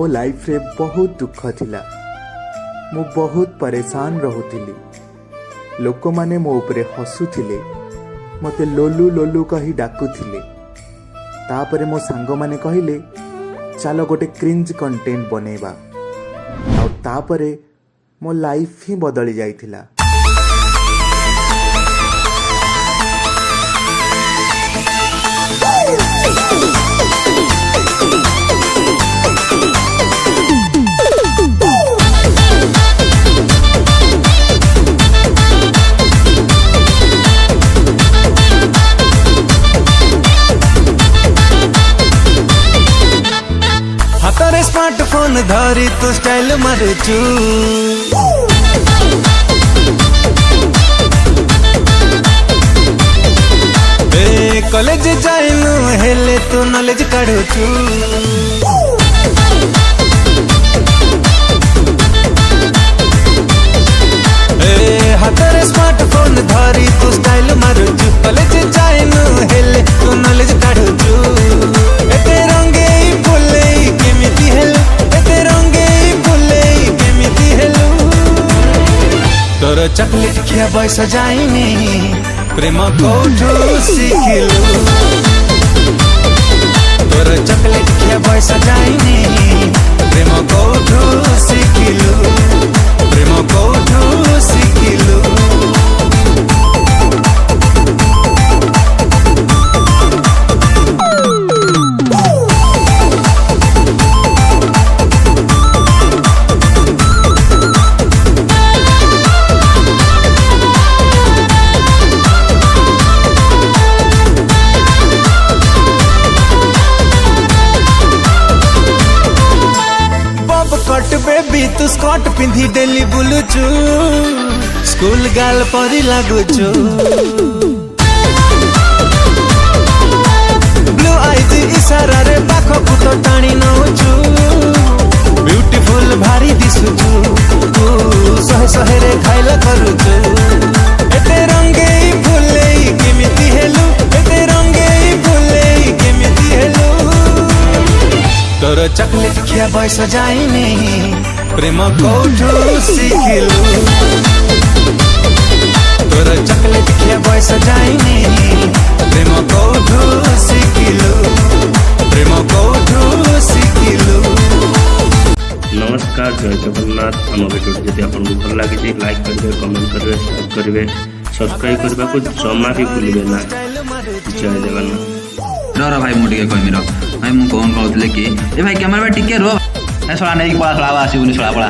मो लाइफ रे बहुत दुख थिला। मु बहुत परेशान रहूली। लोक माने मो उपरे हसुथिले, मते लोलू लोलू कही डाकुथिले। तापरे मो सांग माने कहिले चलो गोटे क्रिंज कंटेंट बनेबा। आ तापरे मो लाइफ ही बदली जाइथिला। हाथरे स्मार्टफोन धरी तू स्टाइल मारुचु। कॉलेज जाइनु हेले तू नॉलेज काढुचु। हाथरे स्मार्टफोन धरी तू स्टाइल मारुचु। कॉलेज जाइनु हेले तू नॉलेज काढुचु। एते रंगे फुले केमिति हेलु, एते रंगे फुले केमिति हेलु। तोर चॉकलेट खिया बयस जाइनी प्रेम कोठू शिखिलु। तोर चॉकलेट खिया बयस जाइनी प्रेम कोठू शिखिलु। प्रेम कोठू शिखिलु। कट बेबी तू स्कर्ट पिंधी डेली बुलुचु। स्कूल गाल परी लागुचु। ब्लू आईज इशारा रे पाखकु तो टाणी नउचु। ब्यूटीफुल भारी दिसुचु। तू सहे सहे रे खाइल करूचु। एते रंगे फुले केमिति हेलु, एते रंगे फुले केमिति हेलु। तोर चॉकलेट खिया बयस जाइनी प्रेम कोठू शिखिलु। तोर चॉकलेट खिया बयस जाइनी प्रेम कोठू शिखिलु। प्रेम कोठू शिखिलु। नमस्कार, जय जगन्नाथ। आम भिडियो जदि आपको भल लगे लाइक करेंगे, कमेंट करेंगे, शेयर करेंगे, सब्सक्राइब करने को जमा भी भूलिए ना। जय जगन्नाथ। रो भाई मुझे कहमी रो भाई मु कौन कहते कि ए भाई कैमरा टिके रो शला नहीं पड़ा शला आसी बोली शला पड़ा।